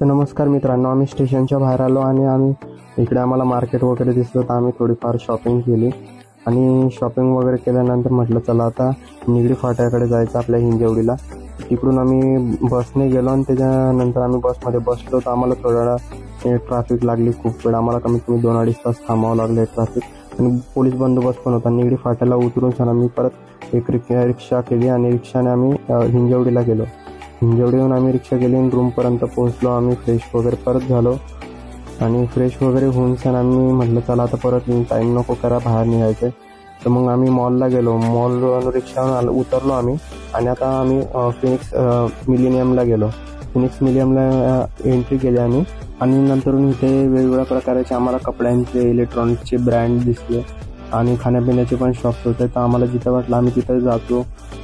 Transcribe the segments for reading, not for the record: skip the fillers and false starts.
तर नमस्कार मित्रांनो, आम्ही स्टेशनच्या बाहेर आलो आणि इकडे आम्हाला मार्केट वगैरे दिसलं तर आम्ही थोडीफार शॉपिंग केली आणि शॉपिंग वगैरे केल्यानंतर म्हटलं चला आता निगडी फाट्याकडे जायचं आपल्या हिंजवडीला। तिकडून आम्ही बसने गेलो आणि त्याच्यानंतर आम्ही बसमध्ये बसलो तर आम्हाला थोडा वेळ ट्रॅफिक लागली, खूप वेळ आम्हाला कमीत कमी 2-2.5 तास थांबावं लागले ट्रॅफिक आणि पोलीस बंदोबस्त पण होता। निगडी फाट्याला उतरून आम्ही परत एक रिक्षा केली आणि रिक्षाने आम्ही हिंजवडीला गेलो। हिंजवडीहून आम्ही रिक्षा केली आणि रूमपर्यंत पोहोचलो। आम्ही फ्रेश वगैरे परत झालो आणि फ्रेश वगैरे होऊन आम्ही म्हटलं चला आता परत टाईम नको करा, बाहेर निघायचं। तर मग आम्ही मॉलला गेलो, मॉलवरून रिक्षावरून उतरलो आम्ही आणि आता आम्ही फिनिक्स मिलेनियमला गेलो। फिनिक्स मिलेनियमला एंट्री केली आम्ही आणि नंतरून इथे वेगवेगळ्या प्रकारचे आम्हाला कपड्यांचे, इलेक्ट्रॉनिक्सचे ब्रँड दिसले आणि खाण्यापिण्याचे पण शॉप्स होते। तर आम्हाला जिथं वाटलं आम्ही तिथं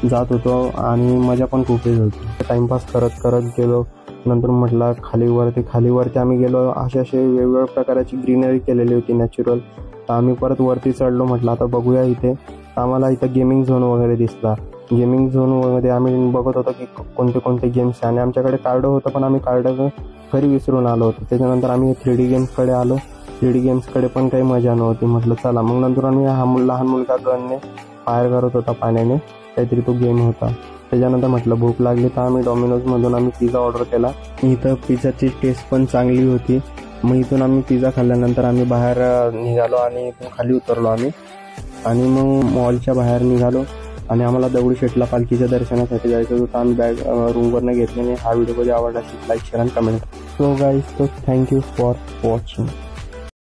जात होतो आणि मजा पण खूप येत होती। टाइमपास करत गेलो। नंतर म्हटलं खालीवरती आम्ही गेलो। असे वेगवेगळ्या प्रकारची ग्रीनरी केलेली होती नॅचरल। तर आम्ही परत वरती चढलो, म्हटलं आता बघूया इथे। आम्हाला इथं गेमिंग झोन वगैरे दिसला। गेमिंग झोनमध्ये आम्ही बघत होतो की कोणते गेम्स आहे आणि आमच्याकडे कार्ड होतं पण आम्ही कार्ड घरी विसरून आलो होतो। त्याच्यानंतर आम्ही 3D गेम्सकडे आलो। 3D गेम्सकडे पण काही मजा नव्हती, म्हटलं चला। मग नंतर आम्ही लहान मुलगा गनने फायर करत होता पाण्याने, काहीतरी तो गेम होता। त्याच्यानंतर म्हटलं भूक लागली तर आम्ही डॉमिनोजमधून आम्ही पिझ्झा ऑर्डर केला। इथं पिझ्झाची टेस्ट पण चांगली होती। मग इथून आम्ही पिझ्झा खाल्ल्यानंतर आम्ही बाहेर निघालो आणि इथून खाली उतरलो आम्ही आणि मग मॉलच्या बाहेर निघालो आणि आम्हाला दगडूशेठला पालखीच्या दर्शनासाठी जायचं होतं। आम्ही बॅग रूमवरनं घेतल्याने। हा व्हिडिओ कधी आवडला असेल लाईक, शेअर आणि comment. So guys, thank you for watching.